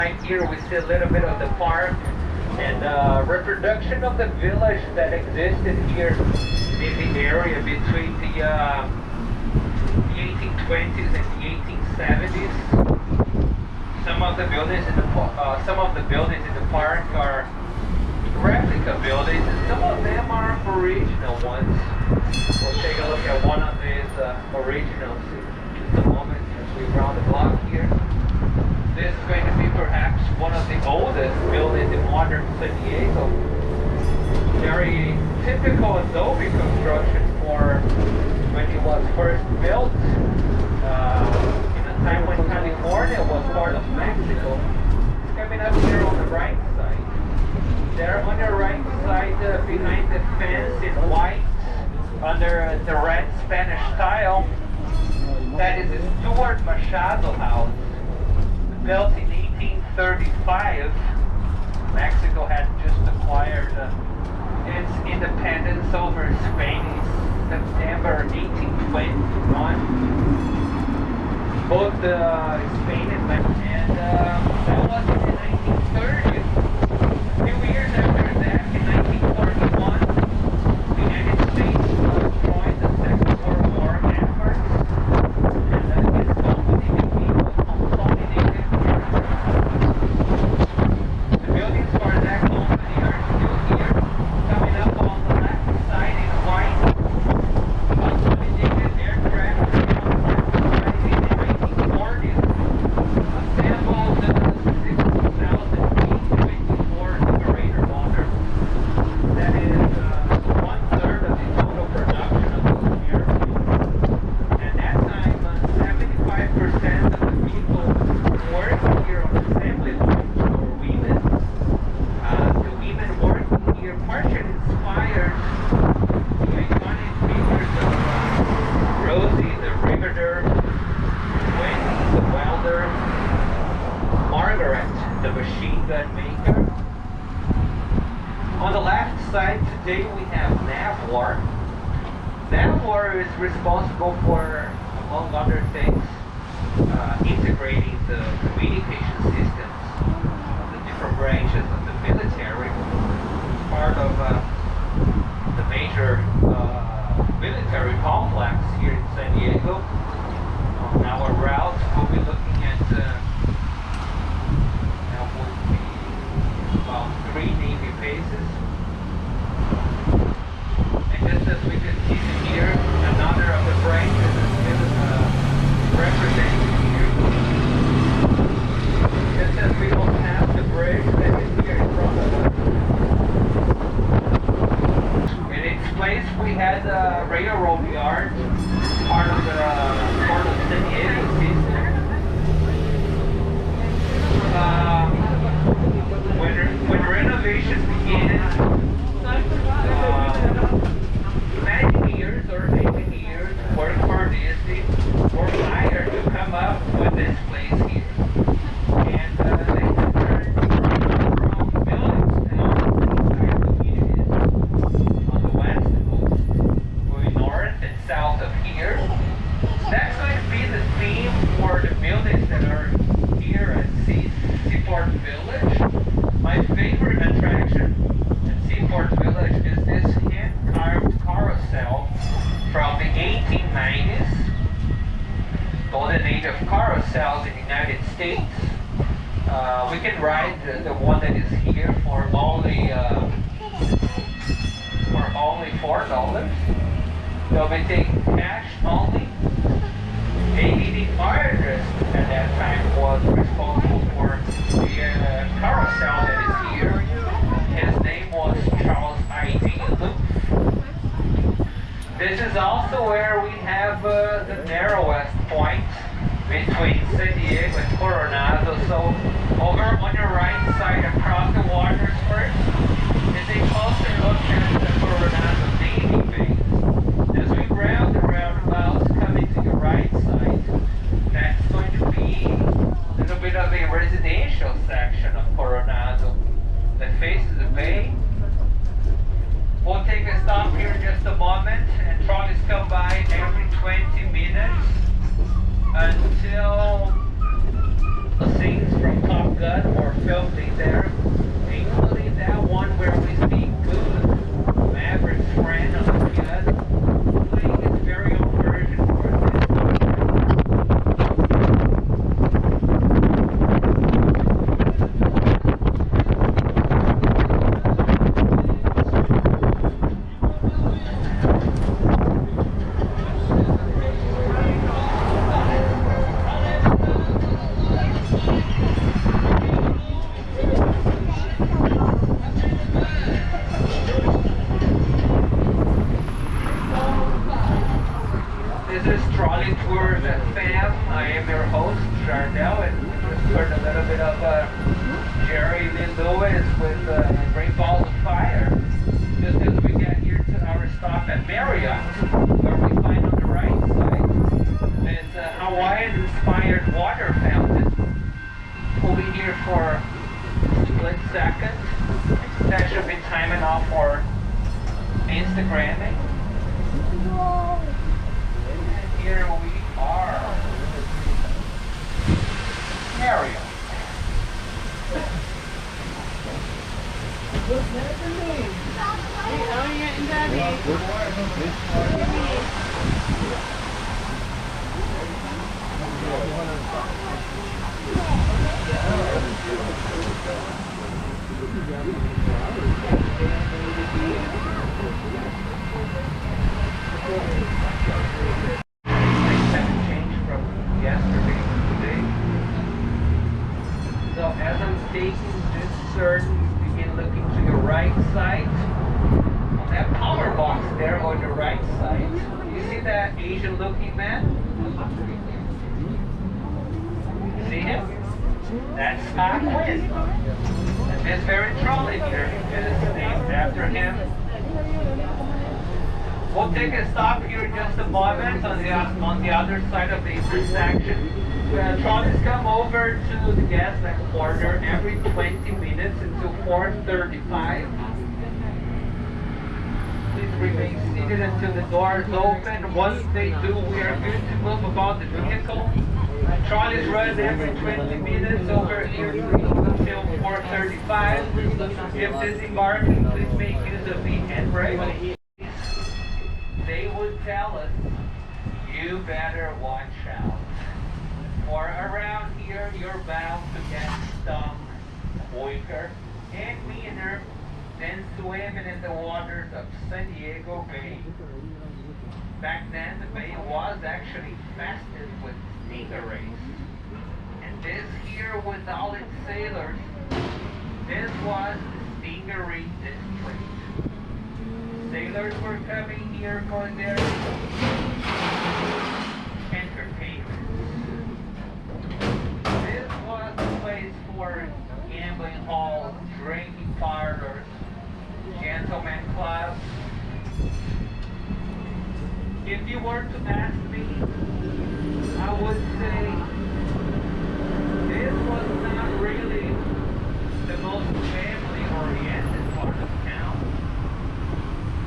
Right here we see a little bit of the park and reproduction of the village that existed here in the area between the 1820s and the 1870s. Some of the buildings in the park are replica buildings, and some of them are original ones. We'll take a look at one of these originals in just a moment as we round the block here. This is going to be perhaps one of the oldest buildings in modern San Diego. Very typical adobe construction for when it was first built in a time when California was part of Mexico. It's coming up here on the right side. There on your right side, behind the fence in white, under the red Spanish tile, that is the Stuart Machado house. Built in 1835, Mexico had just acquired its independence over Spain in September 1821. Both Spain and Mexico, and that was in the 1930s. A few years after that, in 1941, the United States joined the Second World War efforts, and this company became a consolidated. The buildings for that company are still here, coming up on the left side in white. Consolidated aircraft constructed in the 1940s, assembled 6,000 feet 24 liberator motor. That is 1/3 of the total production of those airplanes. At that time, 75% of the people working here on assembly lines were women. The women working here partially inspired the iconic figures of Rosie the Riveter, Wendy the Welder, Margaret the machine gun maker. On the left side today we have NAVWAR. NAVWAR is responsible for, among other things, integrating the communication systems of the different branches of the military. It's part of the major military complex here in San Diego. On our route, we'll be looking at that would be about 3 Navy bases. And just as we can see here, another of the branches is represented here. Just as we will pass the bridge that is here in front of us. In its place we had a railroad yard, part of the San Diego system. When renovations began, engineers or engineers worked for Disney were hired to come up with this place here. And they had turned from buildings to entire communities on the west coast, going north and south of here. That's going to be the theme for the buildings that are here at Seaport Village. My favorite attraction at Seaport Village is this hand-carved carousel from the 1890s. Golden age of carousels in the United States. We can ride the one that is here for only $4. They'll be taking cash only. A leading artist at that time was responsible for the carousel that is here. His name was Charles I.D. Luke. This is also where we have the narrowest point between San Diego and Coronado. So over on your right side across the water first is a closer look at the Coronado Navy base. As we round the roundabouts coming to your right side, that's going to be a little bit of a residential section of Coronado that faces the bay. We'll take a stop here in just a moment, and trolleys come by every 20 minutes until the scenes from building there, including that one where we see Good, Maverick's friend on the piano, playing his very own version for this This is Trolley Tours FM. I am your host, Chardell, and we just heard a little bit of Jerry Lee Lewis with Great Balls of Fire. Just as we get here to our stop at Marriott, where we find on the right side this Hawaiian-inspired water fountain. We'll be here for a split second. That should be time enough for Instagramming. Here we are. Marriott. What's happening? Hey, Elliot and Debbie. So as I'm taking this turn, begin looking to your right side. On that power box there on your right side, you see that Asian looking man? See him? That's Quinn. And this very trolley here is named after him. We'll take a stop here in just a moment on the other side of the intersection. Trolleys come over to the Gaslamp corner every 20 minutes until 4:35. Please remain seated until the doors open. Once they do, we are good to move about the vehicle. Trolleys run every 20 minutes over here until 4:35. If disembarking, please make use of the handbrake. They would tell us, you better watch out. For around here, you're bound to get stung quicker and meaner than swimming in the waters of San Diego Bay. Back then, the bay was actually infested with stingrays. And this here was all its sailors. This was the stingery district. Sailors were coming here for their entertainment. This was the place for gambling halls, drinking parlors, gentlemen clubs. If you were to ask me, I would say this was not really the most family-oriented part of town.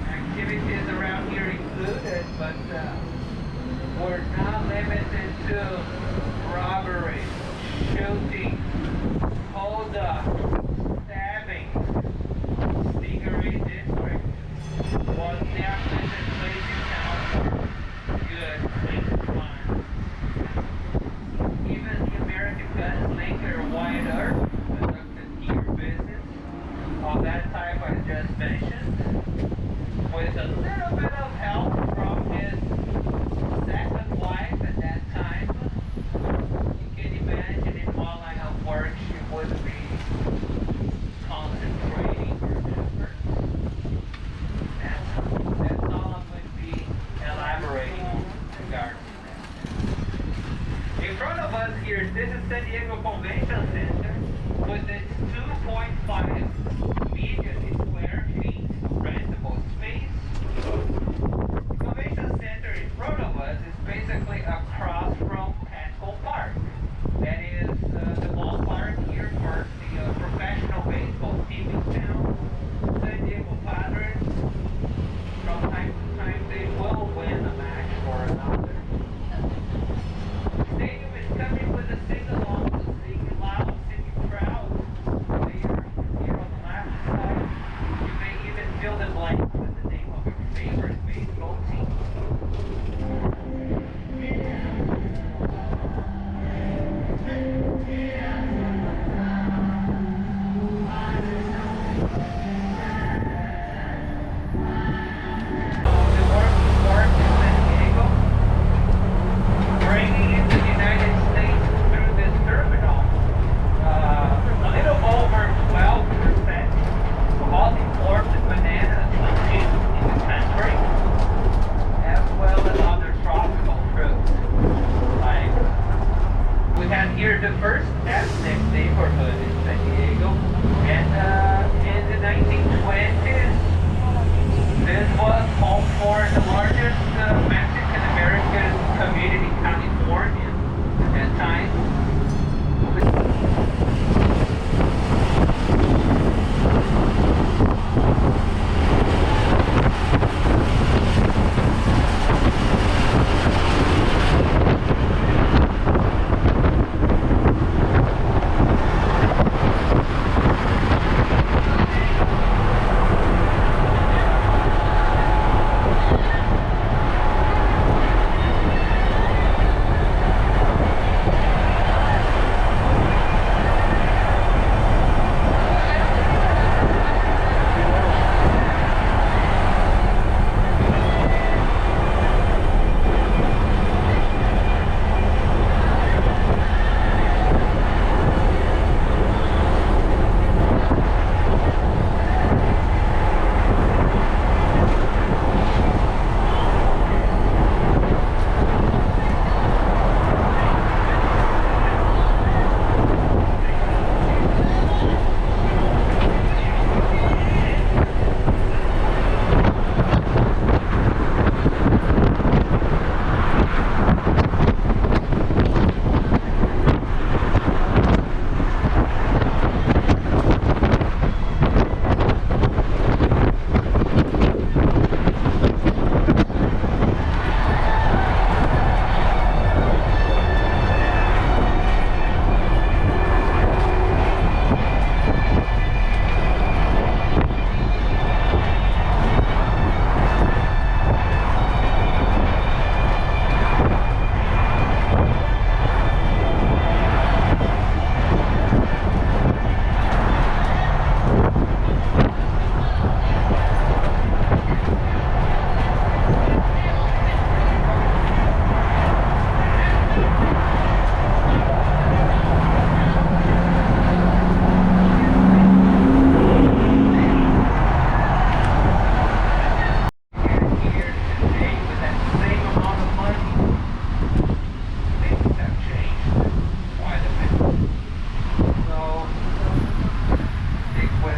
Activities around here included, but were not limited to robbery, shooting, hold-up, stabbing. Stingery district was definitely the place in town for good, clean fun. Even the American gunslinger Wyatt Earp conducted here business of that type I just mentioned, with a little bit of help from his second wife at that time. You can imagine in what line of work she would be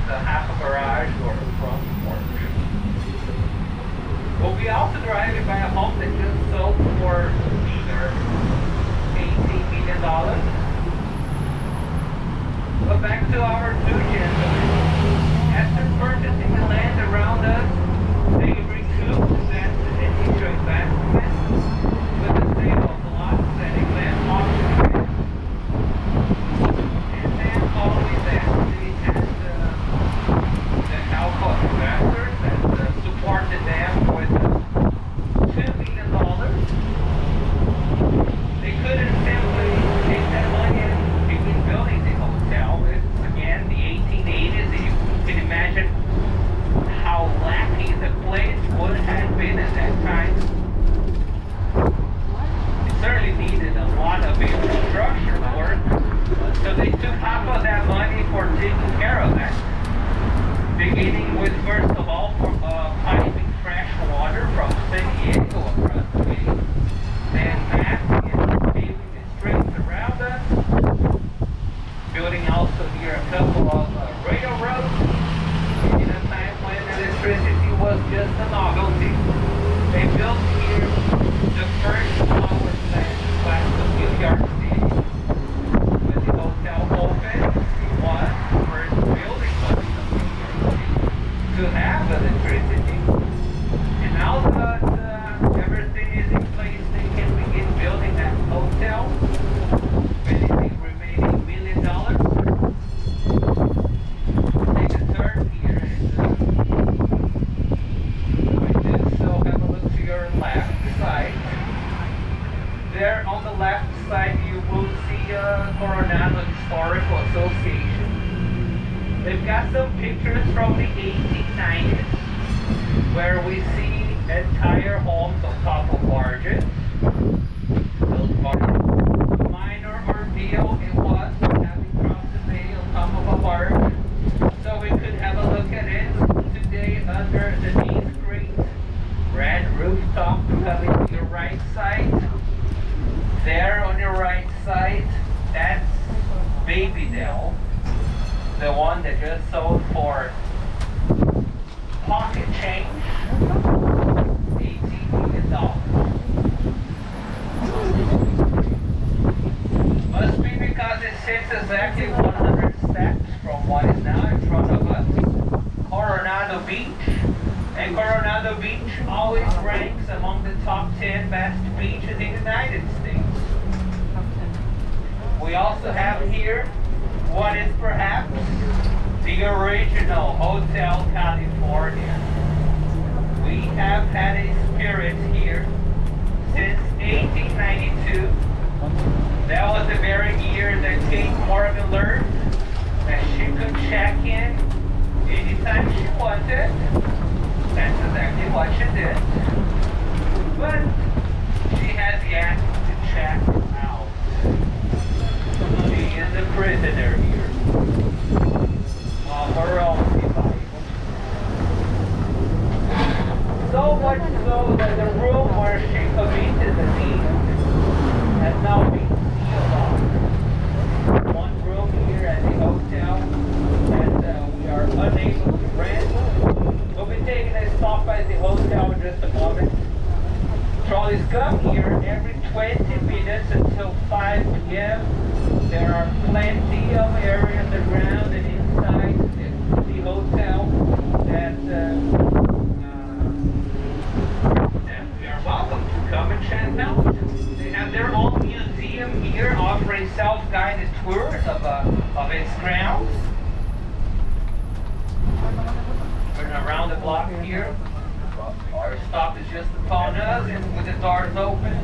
a half a garage or a front porch. We'll be also driving by a home that just sold for either $18 million. But back to our two gentlemen. After purchasing the land around us, they recouped that initial investment with the sale of lots and a land auction. And then following that, they had the help of investors that supported them with $2 million. They couldn't simply take that money and begin building the hotel. It's again the 1880s, and you can imagine how lacking the place would have been at that time. It certainly needed a lot of infrastructure work, so they took half of that money for taking care of that. Beginning with, first of all, piping fresh water from San Diego across the bay, then mapping and paving the streets around us, building also here a couple of railroads in a time when electricity was just a novelty. They built here the first power plant west of New York City. When the hotel opened, it was the first building of New York City to have electricity. And now that everything is in place, they can begin building that hotel with the remaining $1 million. Take a turn here and so have a look to your left side. There on the left side you will see Coronado Historical Association. They've got some pictures from the 1890s where we see entire homes on top of barges. Those barges, minor ordeal it was having crossed the bay on top of a barge. So we could have a look at it today under these great red rooftop coming to your right side. There on your right side, that's Baby Dell, the one that just sold for pocket change, $18 million. Must be because it sits exactly 100 steps from what is now in front of us, Coronado Beach. And Coronado Beach always ranks among the top 10 best beaches in the United States. We also have here what is perhaps the original Hotel California. We have had a spirit here since 1892. That was the very year that Kate Morgan learned that she could check in anytime she wanted. That's exactly what she did. But she has yet to check out. She is a prisoner here of her own device. So much so that the room where she committed the deed has now been sealed off. One room here at the hotel that we are unable to rent. We'll be taking a stop at the hotel in just a moment. Trolleys come here every 20 minutes until 5 p.m. There are plenty of areas around and inside the hotel that we are welcome to come and check out. They have their own museum here offering self-guided tours of its grounds. We're around the block here. Our stop is just upon us, and with the doors open,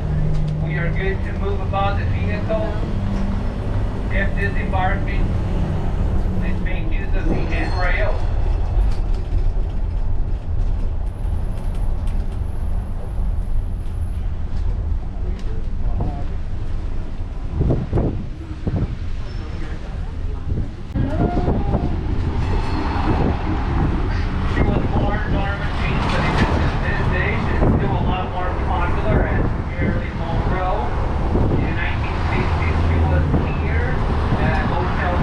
we are good to move about the vehicle. If disembarking, please make use of the handrail. Hotel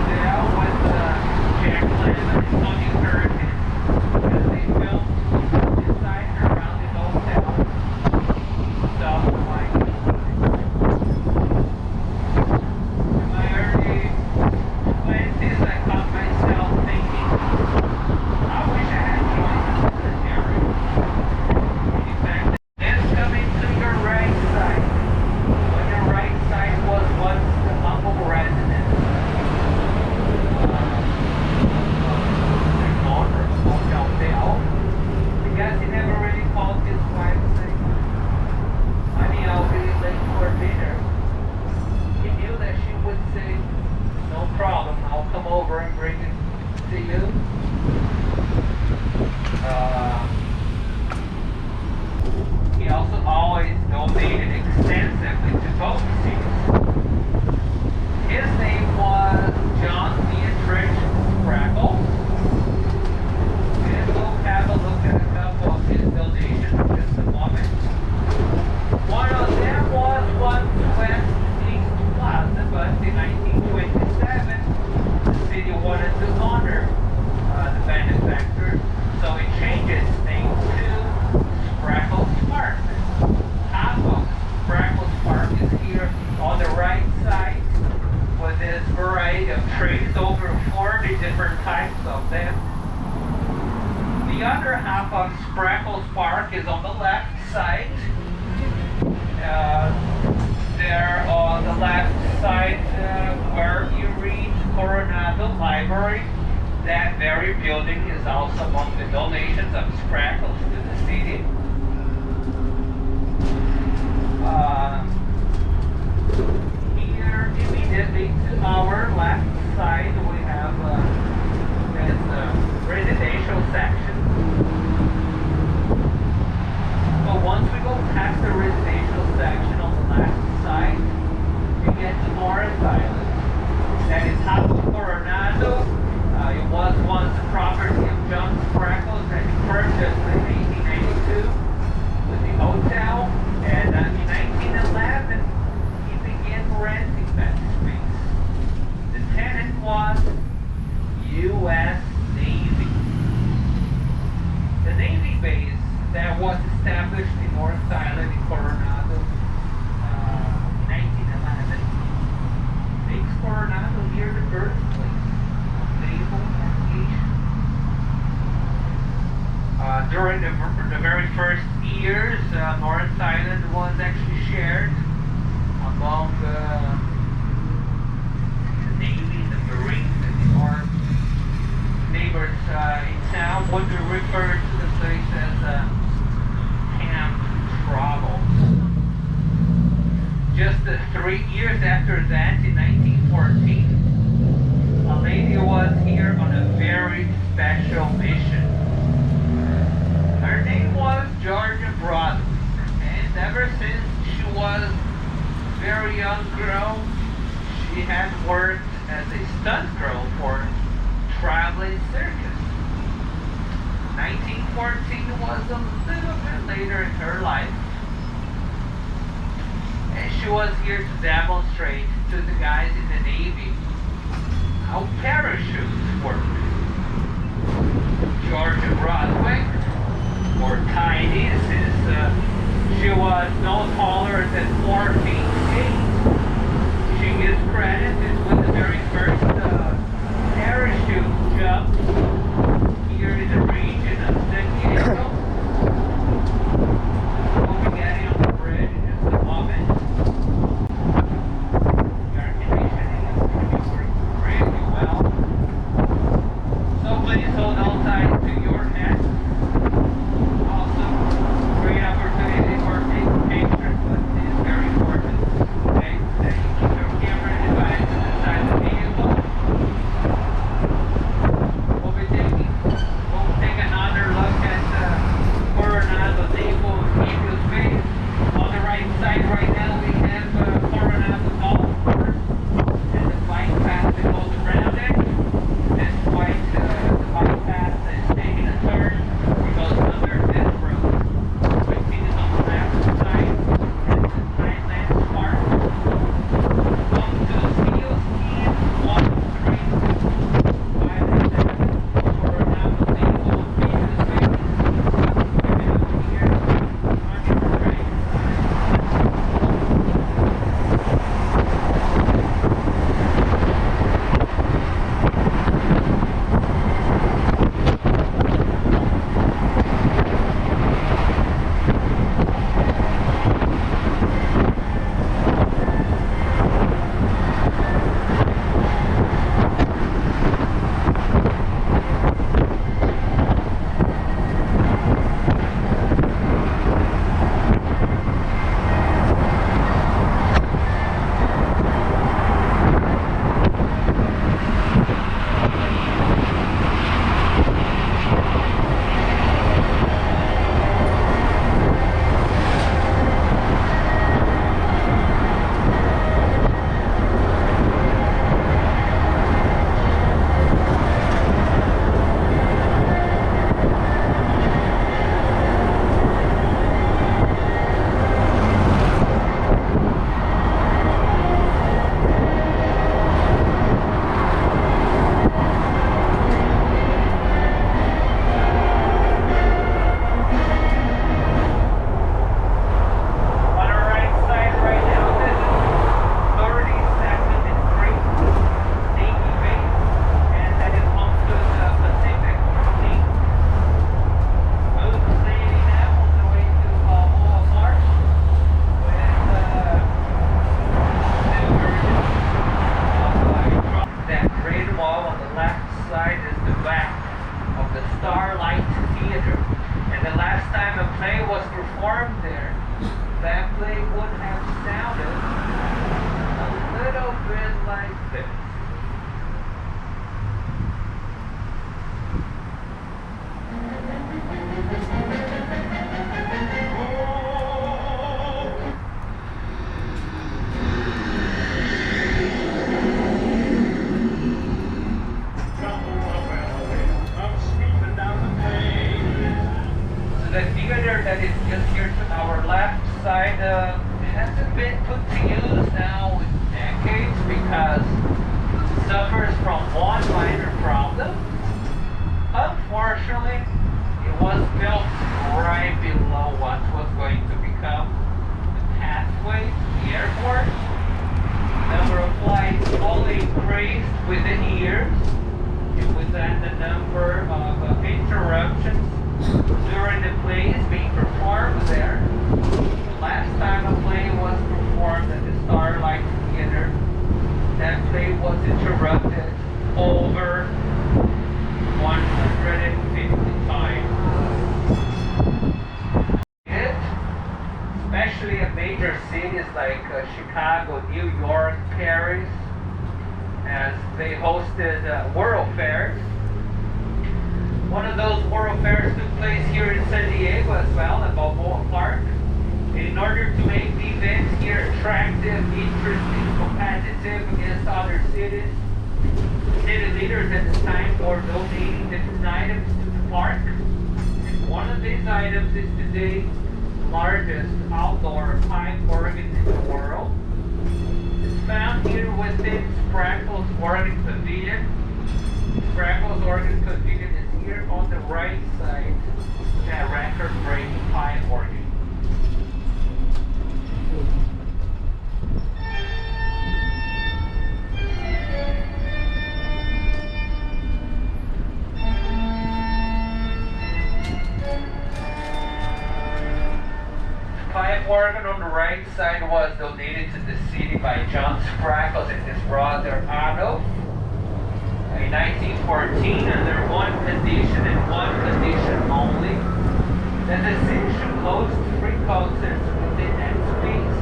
1992. He also always donated extensively to both cities. His name was John Dietrich Sprackle. And we'll have a look at a couple of his donations in just a moment. One of them was West East Plaza, but in 1927, the city wanted to honor the benefactor, so it changed its name to Sprackle's Park. Half of Sprackle's Park is here on the right side with this variety of trees, over 40 different types of them. The other half of Sprackle's Park is on the left side. There on the left side where you read Coronado Library. That very building is also among the donations of Sprackles to the city. Here immediately to our left side we have this residential section. But once we go past the residential section on the left side, we get to Morris Island. That is half of Coronado. It was once the property of John Sprackles that he purchased in 1892 with the hotel. And in 1911, he began renting that space. The tenant was U.S. Navy. The Navy base that was established in North Island in Coronado in 1911 makes Coronado near the birthplace of naval navigation. During the very first years, North Island was actually shared among the Navy, the Marines, and the Army. Neighbors in town would refer to the place as Camp Trolley. Just 3 years after that, in 1914, a lady was here on a very special mission. Her name was Georgia Broadway, and ever since she was a very young girl, she had worked as a stunt girl for traveling circus. 1914 was a little bit later in her life, and she was here to demonstrate to the guys in the Navy how parachutes work. Georgia Broadway, or Tiny, since she was no taller than 4 feet 8, she is credited with the very first parachute jump here in the region of San Diego. We'll be getting on the bridge in just a moment. The air conditioning is going to be working really well. is the back of the Starlight Theater. And the last time a play was performed there, that play would have sounded a little bit like this. The theater that is just here to our left side hasn't been put to use now in decades because it suffers from one minor problem. Unfortunately, it was built right below what was going to become the pathway to the airport. Number of flights only increased with the years, and with that the number of interruptions during the plays being performed there. The last time a play was performed at the Starlight Theater, that play was interrupted over 150 times. Especially in major cities like Chicago, New York, Paris, as they hosted World Fairs. One of those World Fairs took place here in San Diego as well, at Balboa Park. And in order to make the events here attractive, interesting, competitive against other cities, city leaders at the time were donating different items to the park. And one of these items is today the largest outdoor pipe organ in the world. It's found here within Sprackle's Organ Pavilion. Sprackle's Organ Pavilion is here on the right side, that record-breaking pipe organ. The pipe organ on the right side was donated to the city by John Sprackles and his brother Otto in 1914 under one condition and one condition only, that the city should host free concerts within that space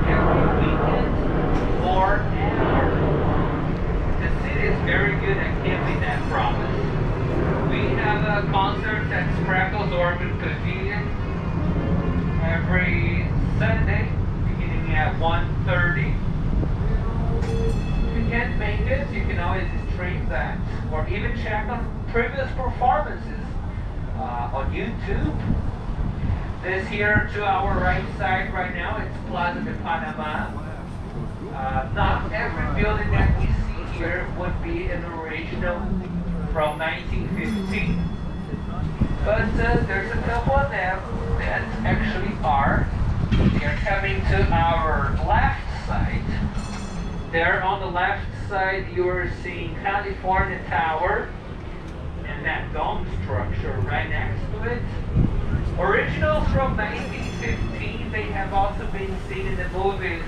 every weekend or hour. The city is very good at keeping that promise. We have a concert at Sprackle's Organ Pavilion every Sunday beginning at 1:30. If you can't make it, you can always stream that or even check on previous performances on YouTube. This here to our right side right now, it's Plaza de Panama. Not every building that we see here would be an original from 1915, but there's a couple of them that actually are. They're coming to our left side. There on the left side, you are seeing California Tower and that dome structure right next to it. Originals from 1915, they have also been seen in the movies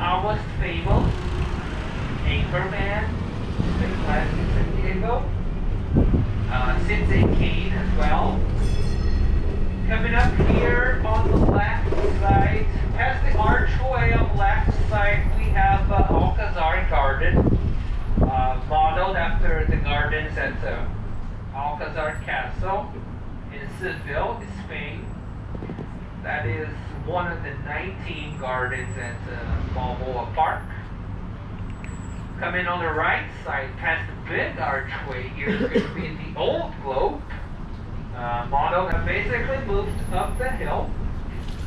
Almost Famous, Anchorman, Big Blast in San Diego, Citizen Kane as well. Coming up here on the left side, past the archway on the left side, we have Alcazar Garden, modeled after the gardens at Alcazar Castle in Seville, Spain. That is one of the 19 gardens at Balboa Park. Coming on the right side, past the big archway, here's going to be the Old Globe. Model that basically moved up the hill.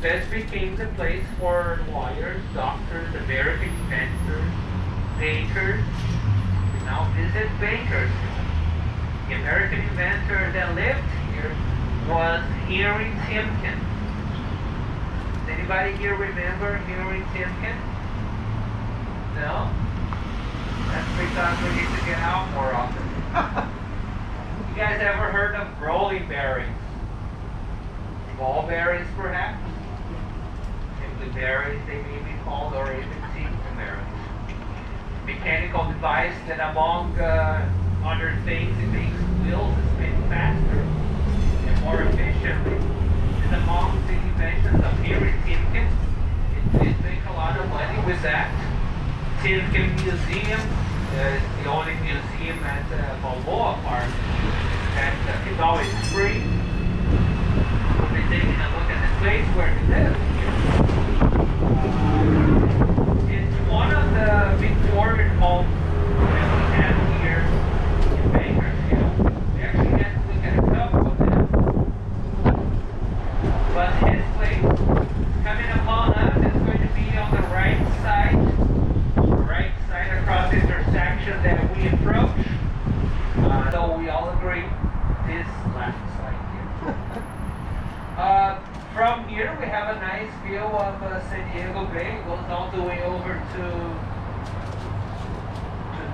This became the place for lawyers, doctors, American inventors, bakers. We now visit bakers. The American inventor that lived here was Henry Timken. Does anybody here remember Henry Timken? No? That's because we need to get out more often. You guys ever heard of rolling berries? Small berries, perhaps? Simply berries, they may be called, or even seed berries. mechanical device that, among other things, it makes wheels spin faster and more efficiently. And among the inventions of here in Timken, it did make a lot of money with that. Timken Museum is the only museum at Balboa Park that is always free. We'll be taking a look at the place where we live here. It's one of the Victorian homes that we have here in Bakersfield. We actually had to look at a couple of them. But his place, coming upon us, is going to be on the right side across the intersection that we approach. So we all agree, this left side here. From here we have a nice view of San Diego Bay. It goes all the way over to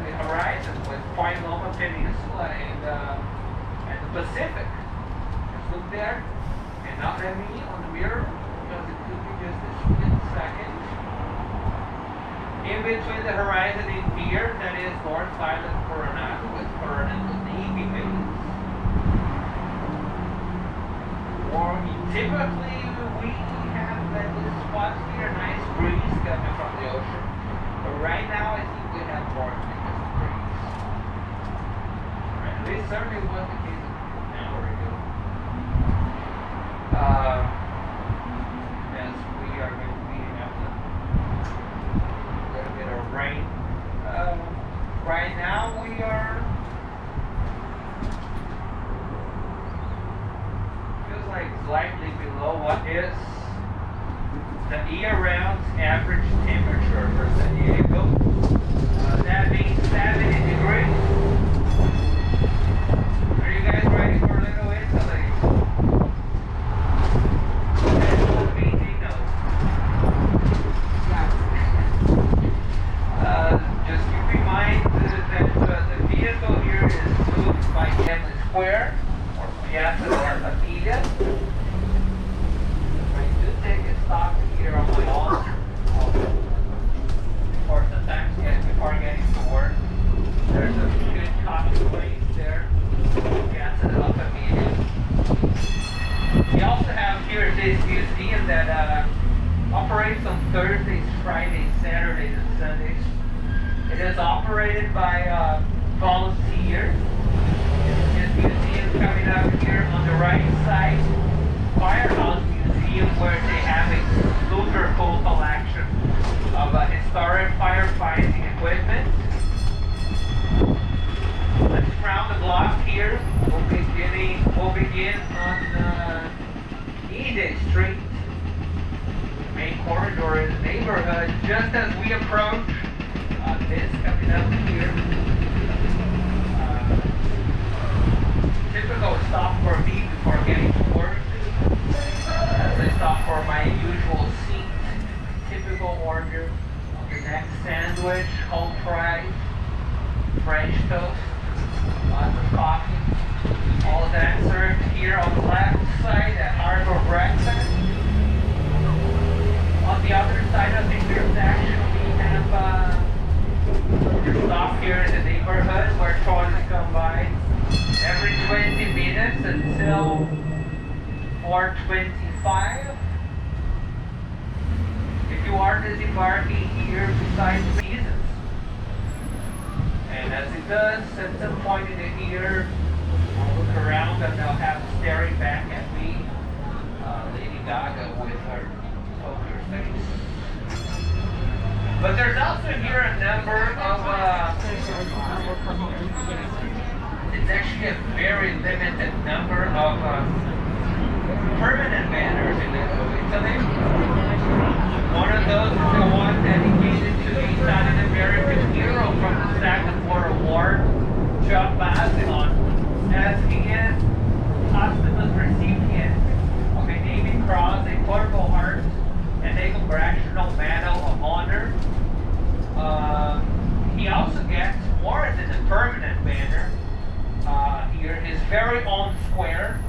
the horizon with Point Loma Peninsula and the Pacific. Just look there and not at me on the mirror because it could be just a split second. In between the horizon and here, that is North Island Coronado with Coronado Navy base. Or typically we have this spot here, nice breeze coming from the ocean. But right now I think we have more than just a breeze. Right, this certainly was the case an hour ago. As we are going to be having a little bit of rain. Right now we are feels like slightly below what is the year-round average temperature for San Diego. That means 70 degrees. Are you guys ready for a little Italy? Just keep in mind that the vehicle here is moved by Emily Square, or Piazza or Amelia. I do take a stop here on my own, or sometimes before getting to work. There's a good coffee place there, Piazza of Amelia. We also have here this museum that operates on Thursdays, Fridays, Saturdays, and Sundays. It is operated by volunteers. This museum coming up here on the right side, Firehouse Museum, where they have a super cool collection of historic firefighting equipment. Let's round the block here. We'll begin on Eden Street, the main corridor in the neighborhood. Just as we approach this coming up here, typical stop for me before getting to work. As I stop for my usual seat, typical order of the next sandwich, home fries, French toast, lots of coffee. All that served here on the left side at Harbor Breakfast. On the other side of the intersection, we have the stop here in the neighborhood where trolleys come by every 20 minutes until 4:25. If you are disembarking here besides seasons, and as it does at some point in the year, I'll look around and they'll have staring back at me Lady Gaga with her poker face. But there's also here a number of it's actually a very limited number of permanent banners in Italy. One of those is the one dedicated to the Italian American hero from the Second World War, John Massillon, as he is posthumous recipient of a Navy Cross, a Purple Heart, and a Congressional Medal of Honor. He also gets more than a permanent banner. Here, his very own square.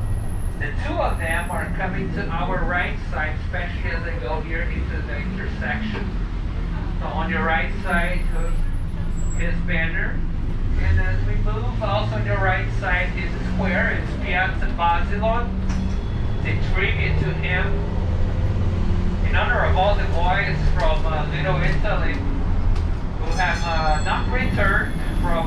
The two of them are coming to our right side, especially as I go here into the intersection. So on your right side, his banner. And as we move, also on the right side is a square. It's Piazza Basilon. It's a tribute to him in honor of all the boys from Little Italy who have not returned from